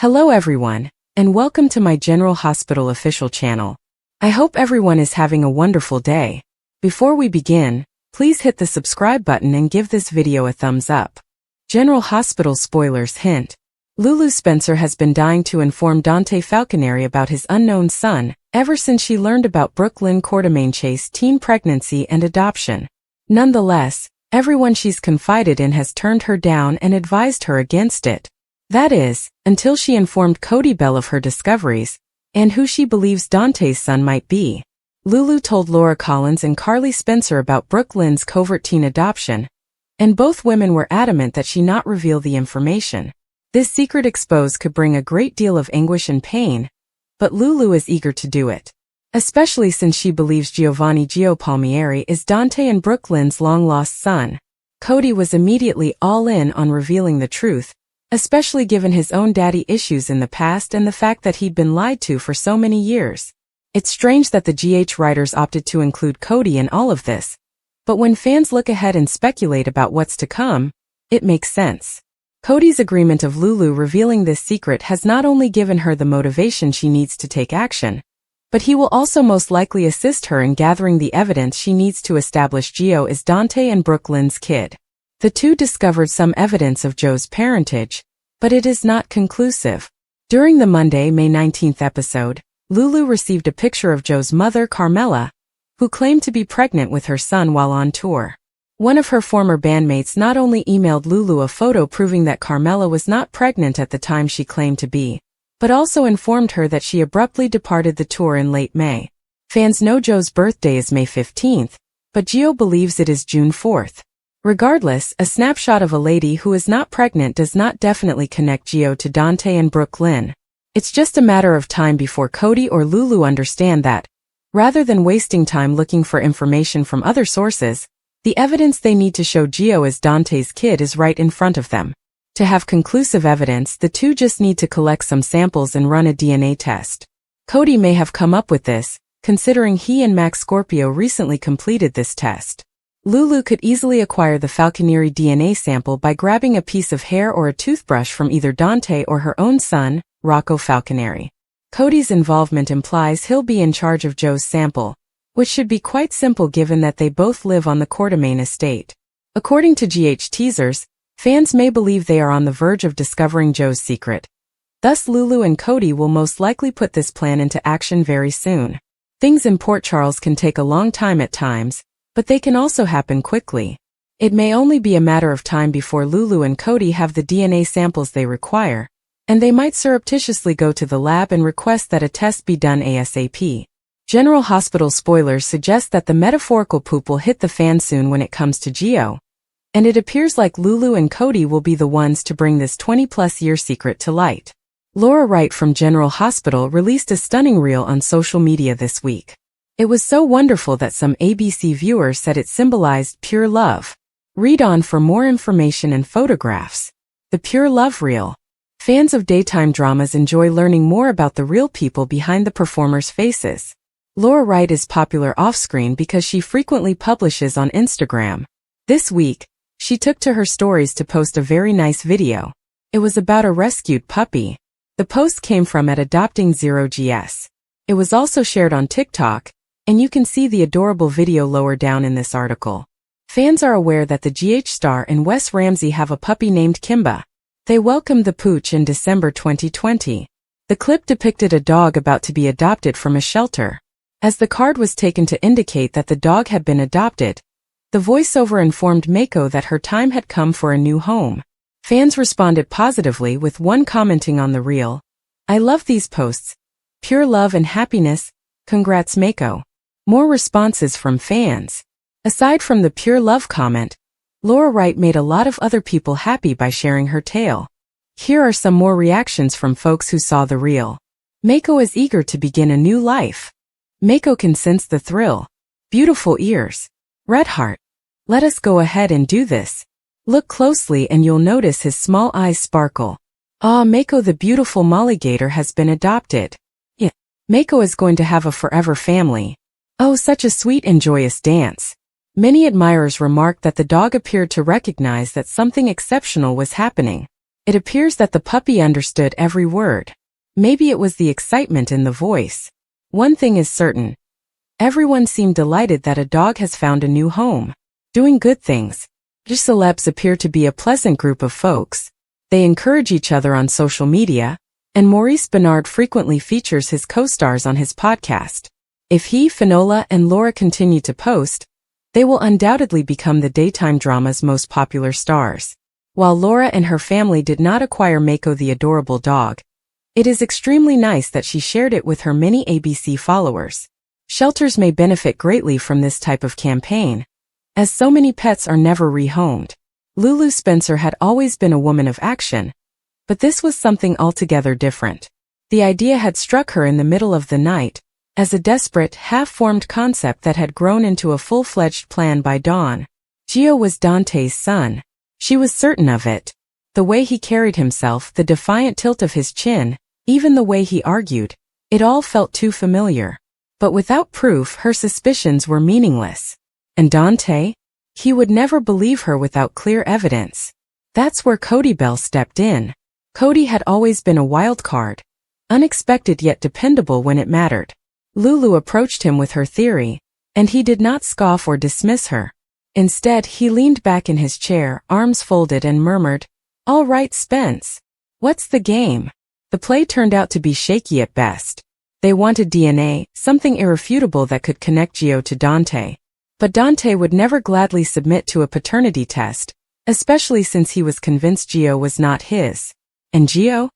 Hello everyone, and welcome to my General Hospital official channel. I hope everyone is having a wonderful day. Before we begin, please hit the subscribe button and give this video a thumbs up. General Hospital spoilers hint. Lulu Spencer has been dying to inform Dante Falconeri about his unknown son, ever since she learned about Brooklyn Quartermaine-Chase teen pregnancy and adoption. Nonetheless, everyone she's confided in has turned her down and advised her against it. That is, until she informed Cody Bell of her discoveries, and who she believes Dante's son might be. Lulu told Laura Collins and Carly Spencer about Brooklyn's covert teen adoption, and both women were adamant that she not reveal the information. This secret expose could bring a great deal of anguish and pain, but Lulu is eager to do it. Especially since she believes Giovanni Gio Palmieri is Dante and Brooklyn's long-lost son. Cody was immediately all in on revealing the truth, especially given his own daddy issues in the past and the fact that he'd been lied to for so many years. It's strange that the GH writers opted to include Cody in all of this, but when fans look ahead and speculate about what's to come, it makes sense. Cody's agreement of Lulu revealing this secret has not only given her the motivation she needs to take action, but he will also most likely assist her in gathering the evidence she needs to establish Gio is Dante and Brooklyn's kid. The two discovered some evidence of Joe's parentage, but it is not conclusive. During the Monday, May 19th episode, Lulu received a picture of Joe's mother, Carmela, who claimed to be pregnant with her son while on tour. One of her former bandmates not only emailed Lulu a photo proving that Carmela was not pregnant at the time she claimed to be, but also informed her that she abruptly departed the tour in late May. Fans know Joe's birthday is May 15th, but Gio believes it is June 4th. Regardless, a snapshot of a lady who is not pregnant does not definitely connect Gio to Dante and Brooklyn. It's just a matter of time before Cody or Lulu understand that, rather than wasting time looking for information from other sources, the evidence they need to show Gio as Dante's kid is right in front of them. To have conclusive evidence, the two just need to collect some samples and run a DNA test. Cody may have come up with this, considering he and Max Scorpio recently completed this test. Lulu could easily acquire the Falconeri DNA sample by grabbing a piece of hair or a toothbrush from either Dante or her own son, Rocco Falconeri. Cody's involvement implies he'll be in charge of Joe's sample, which should be quite simple given that they both live on the Quartermaine estate. According to GH teasers, fans may believe they are on the verge of discovering Joe's secret. Thus Lulu and Cody will most likely put this plan into action very soon. Things in Port Charles can take a long time at times, but they can also happen quickly. It may only be a matter of time before Lulu and Cody have the DNA samples they require, and they might surreptitiously go to the lab and request that a test be done ASAP. General Hospital spoilers suggest that the metaphorical poop will hit the fan soon when it comes to Gio, and it appears like Lulu and Cody will be the ones to bring this 20-plus year secret to light. Laura Wright from General Hospital released a stunning reel on social media this week. It was so wonderful that some ABC viewers said it symbolized pure love. Read on for more information and photographs. The Pure Love Reel. Fans of daytime dramas enjoy learning more about the real people behind the performers' faces. Laura Wright is popular off-screen because she frequently publishes on Instagram. This week, she took to her stories to post a very nice video. It was about a rescued puppy. The post came from @adopting0gs. It was also shared on TikTok, and you can see the adorable video lower down in this article. Fans are aware that the GH star and Wes Ramsey have a puppy named Kimba. They welcomed the pooch in December 2020. The clip depicted a dog about to be adopted from a shelter. As the card was taken to indicate that the dog had been adopted, the voiceover informed Mako that her time had come for a new home. Fans responded positively, with one commenting on the reel, "I love these posts. Pure love and happiness. Congrats, Mako." More responses from fans. Aside from the pure love comment, Laura Wright made a lot of other people happy by sharing her tale. Here are some more reactions from folks who saw the reel. Mako is eager to begin a new life. Mako can sense the thrill. Beautiful ears. Red heart. Let us go ahead and do this. Look closely and you'll notice his small eyes sparkle. Ah, Mako the beautiful mollygator has been adopted. Yeah, Mako is going to have a forever family. Oh, such a sweet and joyous dance. Many admirers remarked that the dog appeared to recognize that something exceptional was happening. It appears that the puppy understood every word. Maybe it was the excitement in the voice. One thing is certain. Everyone seemed delighted that a dog has found a new home. Doing good things. The celebs appear to be a pleasant group of folks. They encourage each other on social media, and Maurice Bernard frequently features his co-stars on his podcast. If he, Finola, and Laura continue to post, they will undoubtedly become the daytime drama's most popular stars. While Laura and her family did not acquire Mako the adorable dog, it is extremely nice that she shared it with her many ABC followers. Shelters may benefit greatly from this type of campaign, as so many pets are never rehomed. Lulu Spencer had always been a woman of action, but this was something altogether different. The idea had struck her in the middle of the night, as a desperate, half-formed concept that had grown into a full-fledged plan by dawn. Gio was Dante's son. She was certain of it. The way he carried himself, the defiant tilt of his chin, even the way he argued, it all felt too familiar. But without proof, her suspicions were meaningless. And Dante? He would never believe her without clear evidence. That's where Cody Bell stepped in. Cody had always been a wild card, unexpected yet dependable when it mattered. Lulu approached him with her theory, and he did not scoff or dismiss her. Instead, he leaned back in his chair, arms folded, and murmured, "All right, Spence. What's the game?" The play turned out to be shaky at best. They wanted DNA, something irrefutable that could connect Gio to Dante. But Dante would never gladly submit to a paternity test, especially since he was convinced Gio was not his. And Gio?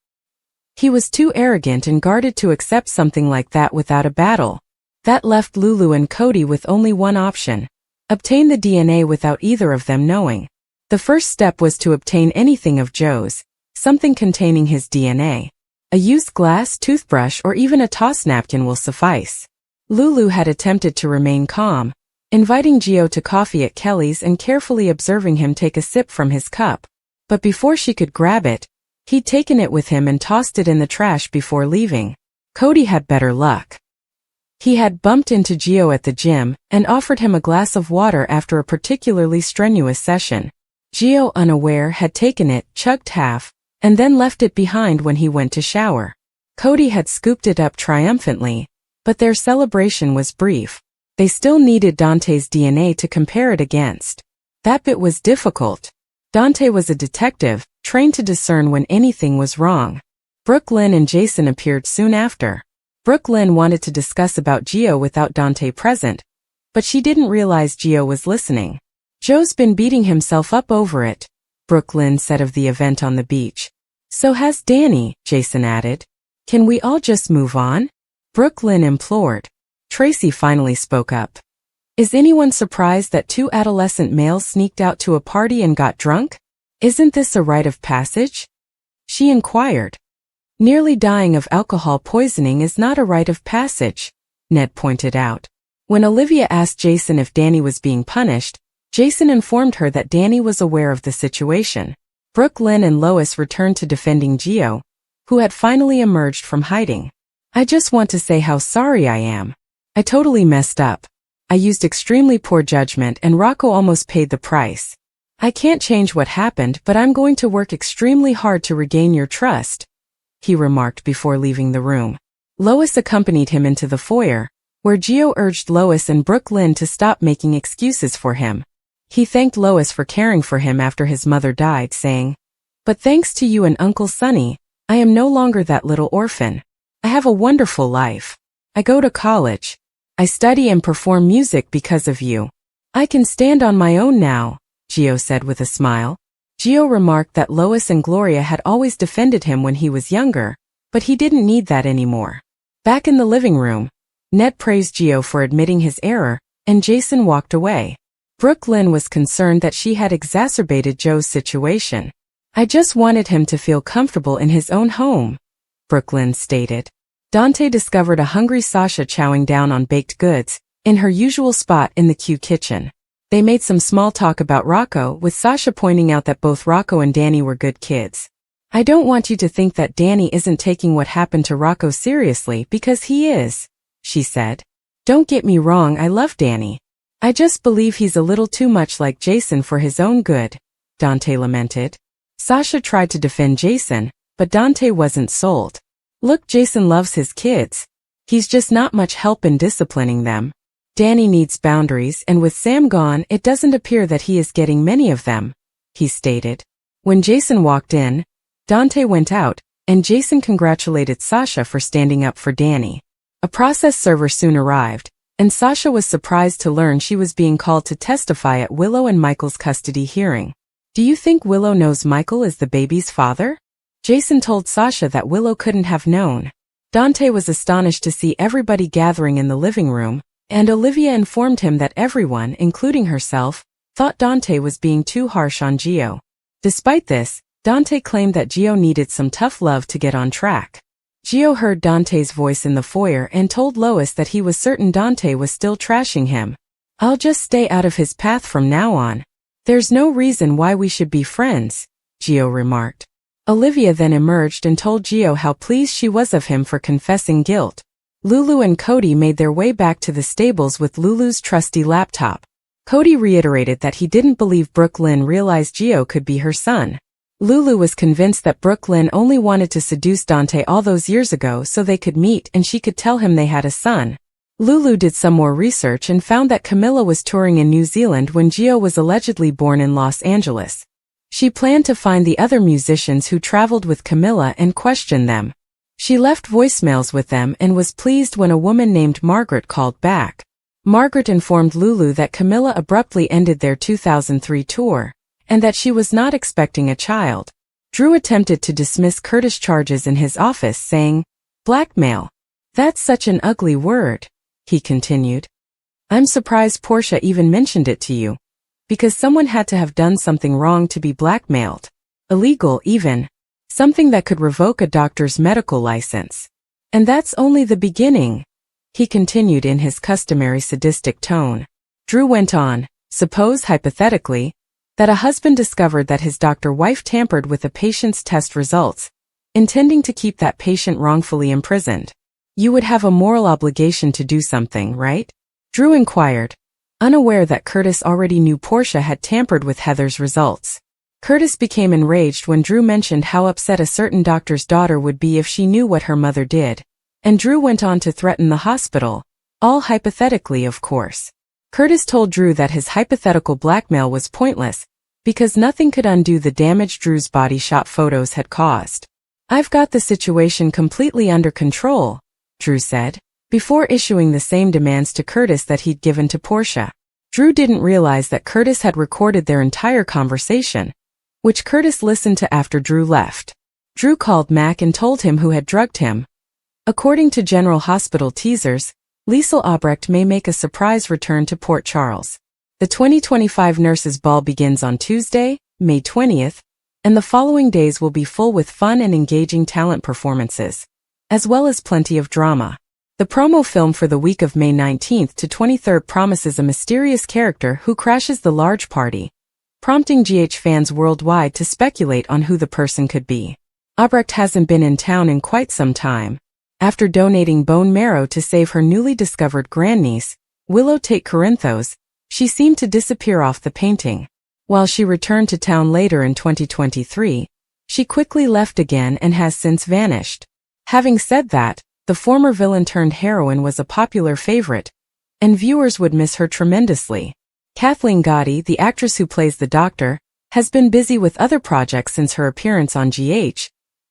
He was too arrogant and guarded to accept something like that without a battle. That left Lulu and Cody with only one option: obtain the DNA without either of them knowing. The first step was to obtain anything of Joe's, something containing his DNA. A used glass, toothbrush, or even a toss napkin will suffice. Lulu had attempted to remain calm, inviting Gio to coffee at Kelly's and carefully observing him take a sip from his cup. But before she could grab it, he'd taken it with him and tossed it in the trash before leaving. Cody had better luck. He had bumped into Gio at the gym and offered him a glass of water after a particularly strenuous session. Gio, unaware, had taken it, chugged half, and then left it behind when he went to shower. Cody had scooped it up triumphantly, but their celebration was brief. They still needed Dante's DNA to compare it against. That bit was difficult. Dante was a detective, trained to discern when anything was wrong. Brooke Lynn and Jason appeared soon after. Brooke Lynn wanted to discuss about Gio without Dante present, but she didn't realize Gio was listening. "Joe's been beating himself up over it," Brooke Lynn said of the event on the beach. "So has Danny," Jason added. "Can we all just move on?" Brooke Lynn implored. Tracy finally spoke up. "Is anyone surprised that two adolescent males sneaked out to a party and got drunk? Isn't this a rite of passage?" she inquired. "Nearly dying of alcohol poisoning is not a rite of passage," Ned pointed out. When Olivia asked Jason if Danny was being punished, Jason informed her that Danny was aware of the situation. Brooke Lynn and Lois returned to defending Gio, who had finally emerged from hiding. "I just want to say how sorry I am. I totally messed up. I used extremely poor judgment and Rocco almost paid the price. I can't change what happened, but I'm going to work extremely hard to regain your trust," he remarked before leaving the room. Lois accompanied him into the foyer, where Gio urged Lois and Brooke Lynn to stop making excuses for him. He thanked Lois for caring for him after his mother died, saying, "But thanks to you and Uncle Sonny, I am no longer that little orphan. I have a wonderful life. I go to college. I study and perform music because of you. I can stand on my own now," Gio said with a smile. Gio remarked that Lois and Gloria had always defended him when he was younger, but he didn't need that anymore. Back in the living room, Ned praised Gio for admitting his error, and Jason walked away. Brooke Lynn was concerned that she had exacerbated Joe's situation. "I just wanted him to feel comfortable in his own home," Brooke Lynn stated. Dante discovered a hungry Sasha chowing down on baked goods, in her usual spot in the Q kitchen. They made some small talk about Rocco, with Sasha pointing out that both Rocco and Danny were good kids. "I don't want you to think that Danny isn't taking what happened to Rocco seriously, because he is," she said. "Don't get me wrong, I love Danny. I just believe he's a little too much like Jason for his own good," Dante lamented. Sasha tried to defend Jason, but Dante wasn't sold. Look, Jason loves his kids. He's just not much help in disciplining them. Danny needs boundaries, and with Sam gone, it doesn't appear that he is getting many of them, he stated. When Jason walked in, Dante went out, and Jason congratulated Sasha for standing up for Danny. A process server soon arrived, and Sasha was surprised to learn she was being called to testify at Willow and Michael's custody hearing. Do you think Willow knows Michael is the baby's father? Jason told Sasha that Willow couldn't have known. Dante was astonished to see everybody gathering in the living room, and Olivia informed him that everyone, including herself, thought Dante was being too harsh on Gio. Despite this, Dante claimed that Gio needed some tough love to get on track. Gio heard Dante's voice in the foyer and told Lois that he was certain Dante was still trashing him. I'll just stay out of his path from now on. There's no reason why we should be friends, Gio remarked. Olivia then emerged and told Gio how pleased she was of him for confessing guilt. Lulu and Cody made their way back to the stables with Lulu's trusty laptop. Cody reiterated that he didn't believe Brooklyn realized Gio could be her son. Lulu was convinced that Brooklyn only wanted to seduce Dante all those years ago so they could meet and she could tell him they had a son. Lulu did some more research and found that Camilla was touring in New Zealand when Gio was allegedly born in Los Angeles. She planned to find the other musicians who traveled with Camilla and question them. She left voicemails with them and was pleased when a woman named Margaret called back. Margaret informed Lulu that Camilla abruptly ended their 2003 tour, and that she was not expecting a child. Drew attempted to dismiss Curtis' charges in his office, saying, "Blackmail. That's such an ugly word," he continued. "I'm surprised Portia even mentioned it to you. Because someone had to have done something wrong to be blackmailed. Illegal even. Something that could revoke a doctor's medical license. And that's only the beginning," he continued in his customary sadistic tone. Drew went on, "Suppose, hypothetically, that a husband discovered that his doctor wife tampered with a patient's test results, intending to keep that patient wrongfully imprisoned. You would have a moral obligation to do something, right?" Drew inquired, unaware that Curtis already knew Portia had tampered with Heather's results. Curtis became enraged when Drew mentioned how upset a certain doctor's daughter would be if she knew what her mother did, and Drew went on to threaten the hospital, all hypothetically of course. Curtis told Drew that his hypothetical blackmail was pointless, because nothing could undo the damage Drew's body shop photos had caused. "I've got the situation completely under control," Drew said, before issuing the same demands to Curtis that he'd given to Portia. Drew didn't realize that Curtis had recorded their entire conversation, which Curtis listened to after Drew left. Drew called Mac and told him who had drugged him. According to General Hospital teasers, Liesl Obrecht may make a surprise return to Port Charles. The 2025 Nurses Ball begins on Tuesday, May 20th, and the following days will be full with fun and engaging talent performances, as well as plenty of drama. The promo film for the week of May 19th to 23rd promises a mysterious character who crashes the large party, prompting GH fans worldwide to speculate on who the person could be. Obrecht hasn't been in town in quite some time. After donating bone marrow to save her newly discovered grandniece, Willow Tate Corinthos, she seemed to disappear off the painting. While she returned to town later in 2023, she quickly left again and has since vanished. Having said that, the former villain-turned-heroine was a popular favorite, and viewers would miss her tremendously. Kathleen Gotti, the actress who plays the Doctor, has been busy with other projects since her appearance on GH,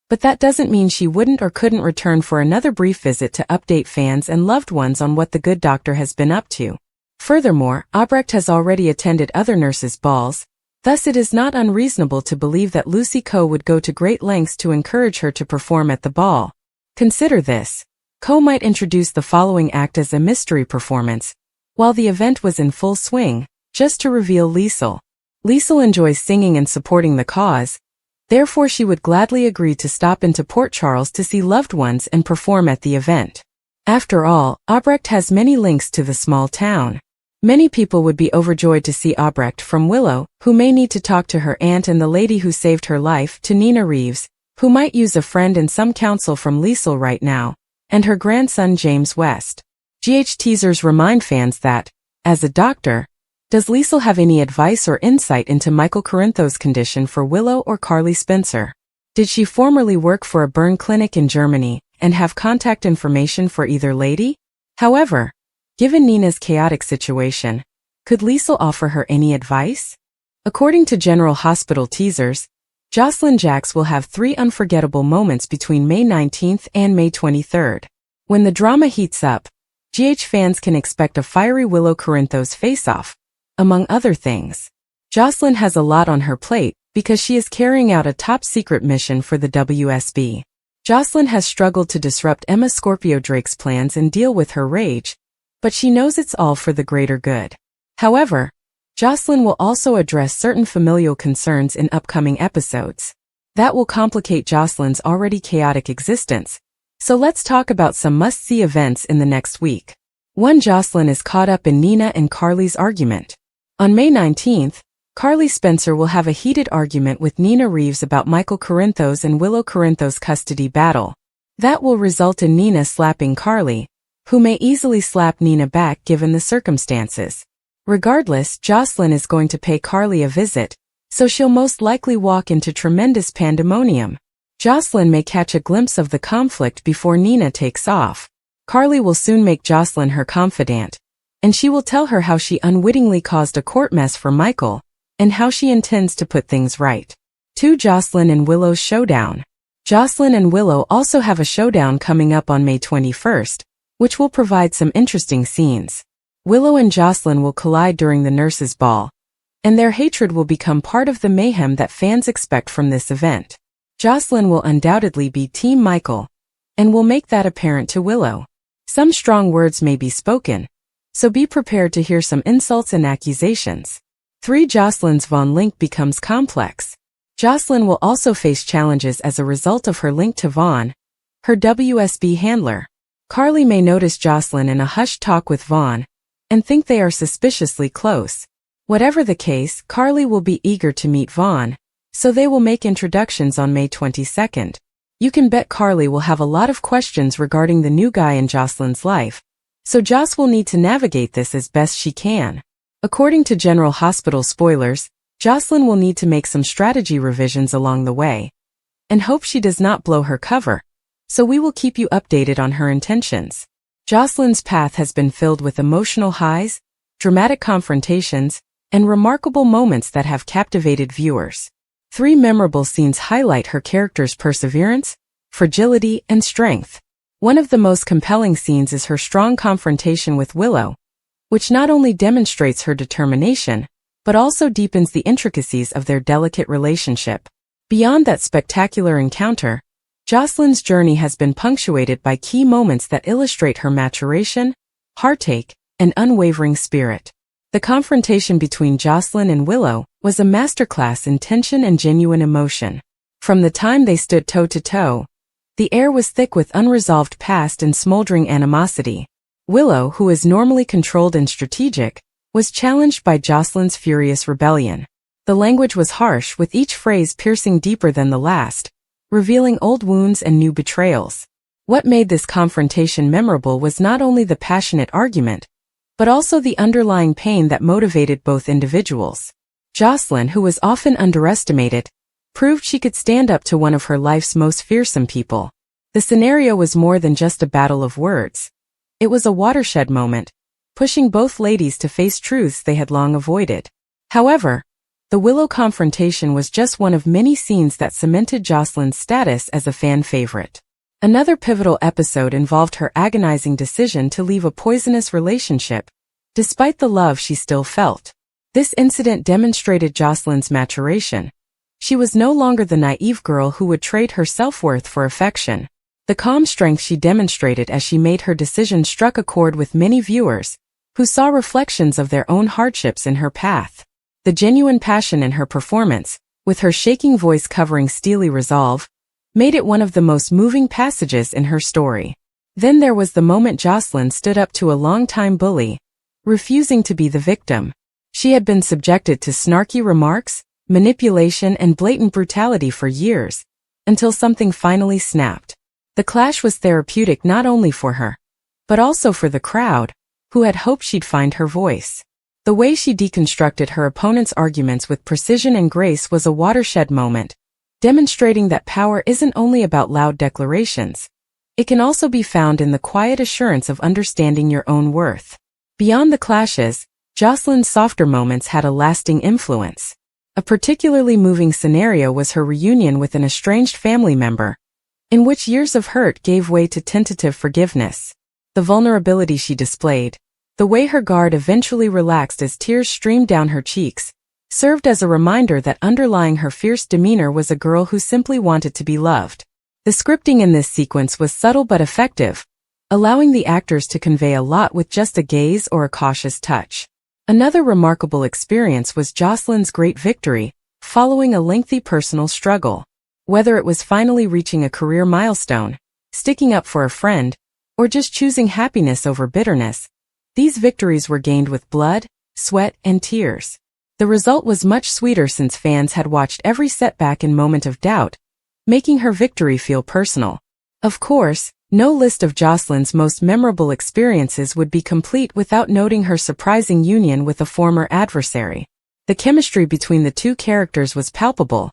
but that doesn't mean she wouldn't or couldn't return for another brief visit to update fans and loved ones on what the good doctor has been up to. Furthermore, Obrecht has already attended other nurses' balls, thus it is not unreasonable to believe that Lucy Coe would go to great lengths to encourage her to perform at the ball. Consider this. Coe might introduce the following act as a mystery performance, while the event was in full swing, just to reveal Liesl. Liesl enjoys singing and supporting the cause, therefore she would gladly agree to stop into Port Charles to see loved ones and perform at the event. After all, Obrecht has many links to the small town. Many people would be overjoyed to see Obrecht, from Willow, who may need to talk to her aunt and the lady who saved her life, to Nina Reeves, who might use a friend and some counsel from Liesl right now, and her grandson James West. GH teasers remind fans that, as a doctor, Does Liesl have any advice or insight into Michael Corinthos' condition for Willow or Carly Spencer? Did she formerly work for a burn clinic in Germany and have contact information for either lady? However, given Nina's chaotic situation, could Liesl offer her any advice? According to General Hospital teasers, Jocelyn Jacks will have 3 unforgettable moments between May 19th and May 23rd. When the drama heats up, GH fans can expect a fiery Willow Corinthos face-off, among other things. Jocelyn has a lot on her plate because she is carrying out a top-secret mission for the WSB. Jocelyn has struggled to disrupt Emma Scorpio Drake's plans and deal with her rage, but she knows it's all for the greater good. However, Jocelyn will also address certain familial concerns in upcoming episodes. That will complicate Jocelyn's already chaotic existence, so let's talk about some must-see events in the next week. 1. Jocelyn is caught up in Nina and Carly's argument. On May 19th, Carly Spencer will have a heated argument with Nina Reeves about Michael Corinthos and Willow Corinthos' custody battle. That will result in Nina slapping Carly, who may easily slap Nina back given the circumstances. Regardless, Jocelyn is going to pay Carly a visit, so she'll most likely walk into tremendous pandemonium. Jocelyn may catch a glimpse of the conflict before Nina takes off. Carly will soon make Jocelyn her confidant, and she will tell her how she unwittingly caused a court mess for Michael, and how she intends to put things right. 2. Jocelyn and Willow's showdown. Jocelyn and Willow also have a showdown coming up on May 21st, which will provide some interesting scenes. Willow and Jocelyn will collide during the nurses' ball, and their hatred will become part of the mayhem that fans expect from this event. Jocelyn will undoubtedly be Team Michael, and will make that apparent to Willow. Some strong words may be spoken, so be prepared to hear some insults and accusations. 3. Jocelyn's Vaughn link becomes complex. Jocelyn will also face challenges as a result of her link to Vaughn, her WSB handler. Carly may notice Jocelyn in a hushed talk with Vaughn, and think they are suspiciously close. Whatever the case, Carly will be eager to meet Vaughn, so they will make introductions on May 22nd. You can bet Carly will have a lot of questions regarding the new guy in Jocelyn's life, so Joss will need to navigate this as best she can. According to General Hospital spoilers, Jocelyn will need to make some strategy revisions along the way, and hope she does not blow her cover, so we will keep you updated on her intentions. Jocelyn's path has been filled with emotional highs, dramatic confrontations, and remarkable moments that have captivated viewers. 3 memorable scenes highlight her character's perseverance, fragility, and strength. One of the most compelling scenes is her strong confrontation with Willow, which not only demonstrates her determination, but also deepens the intricacies of their delicate relationship. Beyond that spectacular encounter, Jocelyn's journey has been punctuated by key moments that illustrate her maturation, heartache, and unwavering spirit. The confrontation between Jocelyn and Willow was a masterclass in tension and genuine emotion. From the time they stood toe-to-toe, the air was thick with unresolved past and smoldering animosity. Willow, who is normally controlled and strategic, was challenged by Jocelyn's furious rebellion. The language was harsh, with each phrase piercing deeper than the last, revealing old wounds and new betrayals. What made this confrontation memorable was not only the passionate argument, but also the underlying pain that motivated both individuals. Jocelyn, who was often underestimated, proved she could stand up to one of her life's most fearsome people. The scenario was more than just a battle of words. It was a watershed moment, pushing both ladies to face truths they had long avoided. However, the Willow confrontation was just one of many scenes that cemented Jocelyn's status as a fan favorite. Another pivotal episode involved her agonizing decision to leave a poisonous relationship, despite the love she still felt. This incident demonstrated Jocelyn's maturation. She was no longer the naive girl who would trade her self-worth for affection. The calm strength she demonstrated as she made her decision struck a chord with many viewers, who saw reflections of their own hardships in her path. The genuine passion in her performance, with her shaking voice covering steely resolve, made it one of the most moving passages in her story. Then there was the moment Jocelyn stood up to a longtime bully, refusing to be the victim. She had been subjected to snarky remarks, manipulation, and blatant brutality for years, until something finally snapped. The clash was therapeutic not only for her, but also for the crowd, who had hoped she'd find her voice. The way she deconstructed her opponent's arguments with precision and grace was a watershed moment, demonstrating that power isn't only about loud declarations. It can also be found in the quiet assurance of understanding your own worth. Beyond the clashes, Jocelyn's softer moments had a lasting influence. A particularly moving scenario was her reunion with an estranged family member, in which years of hurt gave way to tentative forgiveness. The vulnerability she displayed, the way her guard eventually relaxed as tears streamed down her cheeks, served as a reminder that underlying her fierce demeanor was a girl who simply wanted to be loved. The scripting in this sequence was subtle but effective, allowing the actors to convey a lot with just a gaze or a cautious touch. Another remarkable experience was Jocelyn's great victory, following a lengthy personal struggle. Whether it was finally reaching a career milestone, sticking up for a friend, or just choosing happiness over bitterness, these victories were gained with blood, sweat, and tears. The result was much sweeter since fans had watched every setback and moment of doubt, making her victory feel personal. Of course, no list of Jocelyn's most memorable experiences would be complete without noting her surprising union with a former adversary. The chemistry between the two characters was palpable,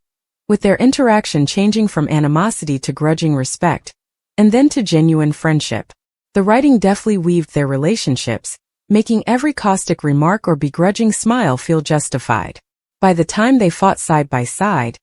with their interaction changing from animosity to grudging respect, and then to genuine friendship. The writing deftly weaved their relationships, making every caustic remark or begrudging smile feel justified. By the time they fought side by side,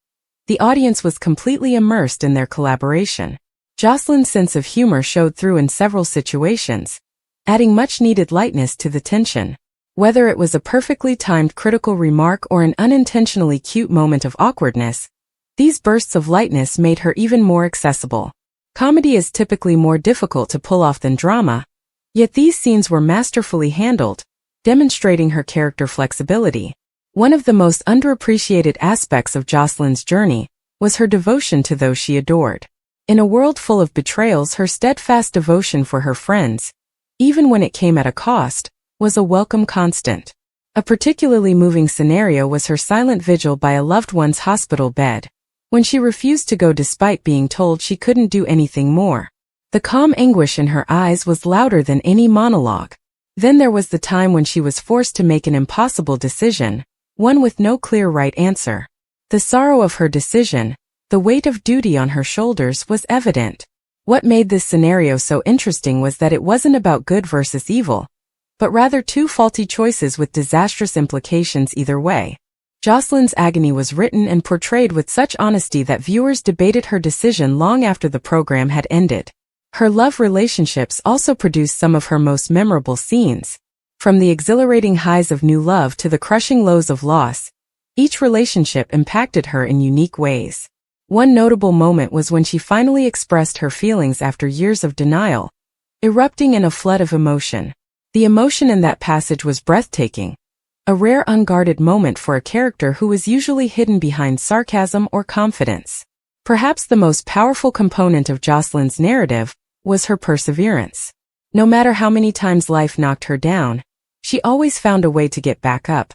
the audience was completely immersed in their collaboration. Jocelyn's sense of humor showed through in several situations, adding much-needed lightness to the tension. Whether it was a perfectly timed critical remark or an unintentionally cute moment of awkwardness, these bursts of lightness made her even more accessible. Comedy is typically more difficult to pull off than drama, yet these scenes were masterfully handled, demonstrating her character flexibility. One of the most underappreciated aspects of Jocelyn's journey was her devotion to those she adored. In a world full of betrayals, her steadfast devotion for her friends, even when it came at a cost, was a welcome constant. A particularly moving scenario was her silent vigil by a loved one's hospital bed, when she refused to go despite being told she couldn't do anything more. The calm anguish in her eyes was louder than any monologue. Then there was the time when she was forced to make an impossible decision, one with no clear right answer. The sorrow of her decision, the weight of duty on her shoulders, was evident. What made this scenario so interesting was that it wasn't about good versus evil, but rather two faulty choices with disastrous implications either way. Jocelyn's agony was written and portrayed with such honesty that viewers debated her decision long after the program had ended. Her love relationships also produced some of her most memorable scenes. From the exhilarating highs of new love to the crushing lows of loss, each relationship impacted her in unique ways. One notable moment was when she finally expressed her feelings after years of denial, erupting in a flood of emotion. The emotion in that passage was breathtaking, a rare unguarded moment for a character who was usually hidden behind sarcasm or confidence. Perhaps the most powerful component of Jocelyn's narrative was her perseverance. No matter how many times life knocked her down, she always found a way to get back up,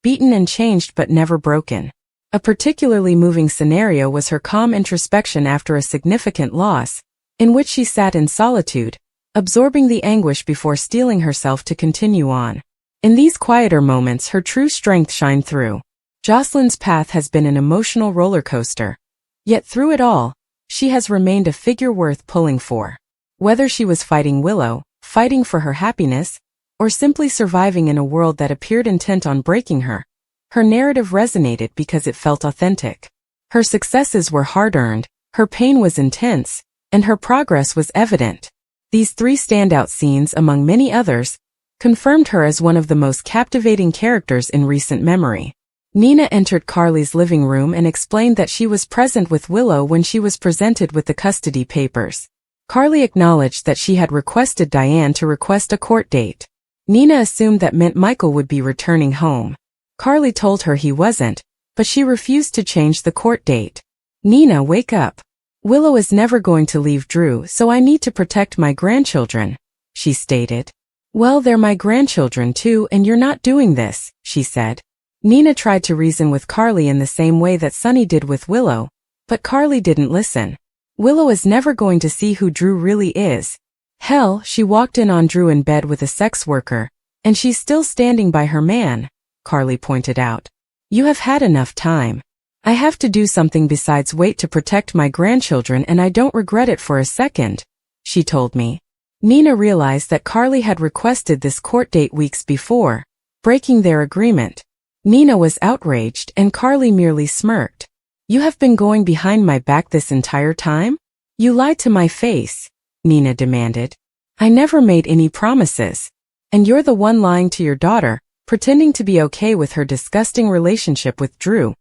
beaten and changed but never broken. A particularly moving scenario was her calm introspection after a significant loss, in which she sat in solitude, absorbing the anguish before steeling herself to continue on. In these quieter moments, her true strength shined through. Jocelyn's path has been an emotional roller coaster, yet through it all, she has remained a figure worth pulling for. Whether she was fighting Willow, fighting for her happiness, or simply surviving in a world that appeared intent on breaking her, her narrative resonated because it felt authentic. Her successes were hard-earned, her pain was intense, and her progress was evident. These three standout scenes, among many others, confirmed her as one of the most captivating characters in recent memory. Nina entered Carly's living room and explained that she was present with Willow when she was presented with the custody papers. Carly acknowledged that she had requested Diane to request a court date. Nina assumed that meant Michael would be returning home. Carly told her he wasn't, but she refused to change the court date. "Nina, wake up. Willow is never going to leave Drew, so I need to protect my grandchildren," she stated. "Well, they're my grandchildren too, and you're not doing this," she said. Nina tried to reason with Carly in the same way that Sunny did with Willow, but Carly didn't listen. Willow is never going to see who Drew really is. Hell, she walked in on Drew in bed with a sex worker, And she's still standing by her man, Carly pointed out. You have had enough time. I have to do something besides wait to protect my grandchildren, and I don't regret it for a second, she told me. Nina realized that Carly had requested this court date weeks before, breaking their agreement. Nina was outraged and Carly merely smirked. You have been going behind my back this entire time? You lied to my face, Nina demanded. I never made any promises. And you're the one lying to your daughter, pretending to be okay with her disgusting relationship with Drew,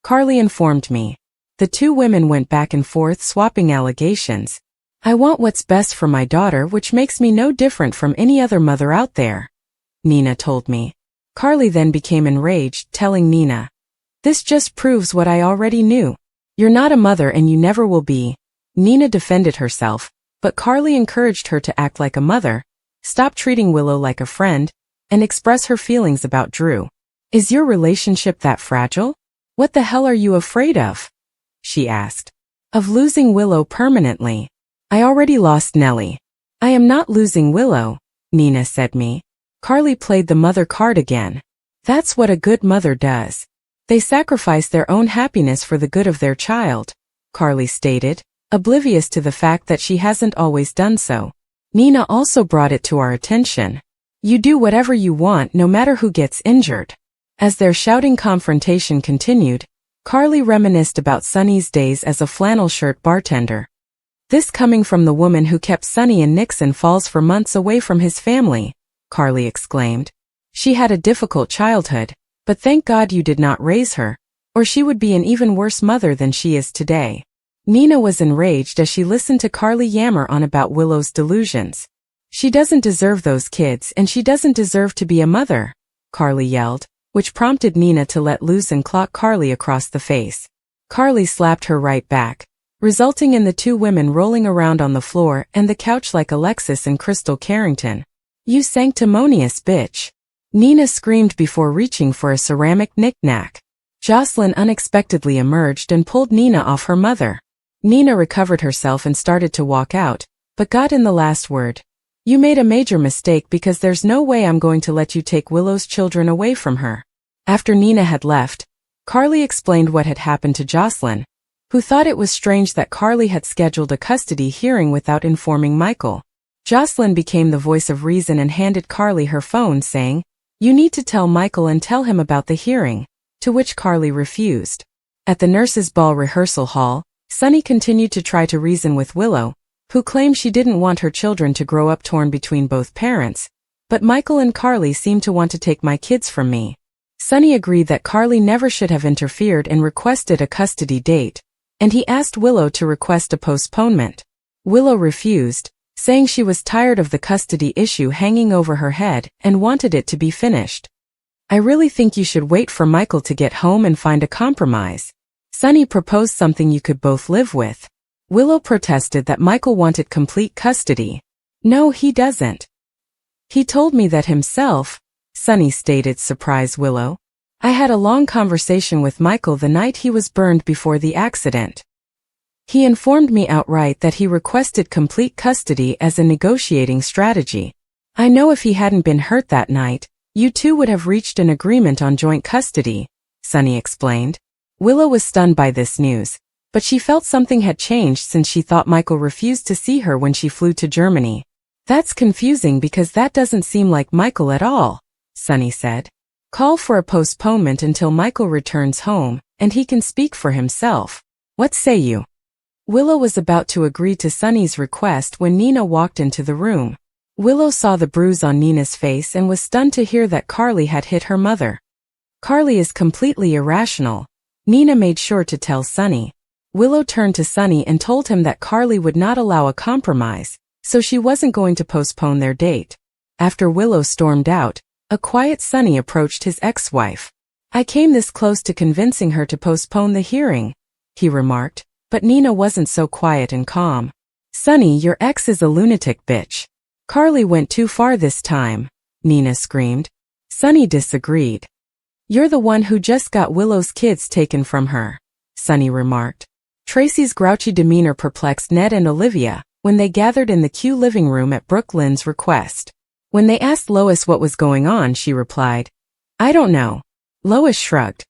Carly informed me. The two women went back and forth swapping allegations. I want what's best for my daughter, which makes me no different from any other mother out there, Nina told me. Carly then became enraged, telling Nina, this just proves what I already knew. You're not a mother and you never will be. Nina defended herself, but Carly encouraged her to act like a mother, stop treating Willow like a friend, and express her feelings about Drew. Is your relationship that fragile? What the hell are you afraid of? She asked. Of losing Willow permanently. I already lost Nellie. I am not losing Willow, Nina said me. Carly played the mother card again. That's what a good mother does. They sacrifice their own happiness for the good of their child, Carly stated, oblivious to the fact that she hasn't always done so. Nina also brought it to our attention. You do whatever you want no matter who gets injured. As their shouting confrontation continued, Carly reminisced about Sonny's days as a flannel shirt bartender. This coming from the woman who kept Sonny in Nixon Falls for months away from his family, Carly exclaimed. She had a difficult childhood, but thank God you did not raise her, or she would be an even worse mother than she is today. Nina was enraged as she listened to Carly yammer on about Willow's delusions. She doesn't deserve those kids and she doesn't deserve to be a mother, Carly yelled, which prompted Nina to let loose and clock Carly across the face. Carly slapped her right back, resulting in the two women rolling around on the floor and the couch like Alexis and Crystal Carrington. You sanctimonious bitch. Nina screamed before reaching for a ceramic knick-knack. Jocelyn unexpectedly emerged and pulled Nina off her mother. Nina recovered herself and started to walk out, but got in the last word. You made a major mistake because there's no way I'm going to let you take Willow's children away from her. After Nina had left, Carly explained what had happened to Jocelyn, who thought it was strange that Carly had scheduled a custody hearing without informing Michael. Jocelyn became the voice of reason and handed Carly her phone saying, You need to tell Michael and tell him about the hearing, to which Carly refused. At the nurses' ball rehearsal hall, Sonny continued to try to reason with Willow, who claimed she didn't want her children to grow up torn between both parents, but Michael and Carly seem to want to take my kids from me. Sonny agreed that Carly never should have interfered and requested a custody date, and he asked Willow to request a postponement. Willow refused, saying she was tired of the custody issue hanging over her head and wanted it to be finished. I really think you should wait for Michael to get home and find a compromise. Sonny proposed something you could both live with. Willow protested that Michael wanted complete custody. No, he doesn't. He told me that himself, Sonny stated, surprised Willow. I had a long conversation with Michael the night he was burned before the accident. He informed me outright that he requested complete custody as a negotiating strategy. I know if he hadn't been hurt that night, you two would have reached an agreement on joint custody, Sonny explained. Willow was stunned by this news, but she felt something had changed since she thought Michael refused to see her when she flew to Germany. That's confusing because that doesn't seem like Michael at all, Sonny said. Call for a postponement until Michael returns home, and he can speak for himself. What say you? Willow was about to agree to Sonny's request when Nina walked into the room. Willow saw the bruise on Nina's face and was stunned to hear that Carly had hit her mother. Carly is completely irrational, Nina made sure to tell Sonny. Willow turned to Sonny and told him that Carly would not allow a compromise, so she wasn't going to postpone their date. After Willow stormed out, a quiet Sonny approached his ex-wife. I came this close to convincing her to postpone the hearing, he remarked. But Nina wasn't so quiet and calm. Sonny, your ex is a lunatic bitch. Carly went too far this time, Nina screamed. Sonny disagreed. You're the one who just got Willow's kids taken from her, Sonny remarked. Tracy's grouchy demeanor perplexed Ned and Olivia when they gathered in the Q living room at Brooke Lynn's request. When they asked Lois what was going on, she replied, "I don't know." Lois shrugged.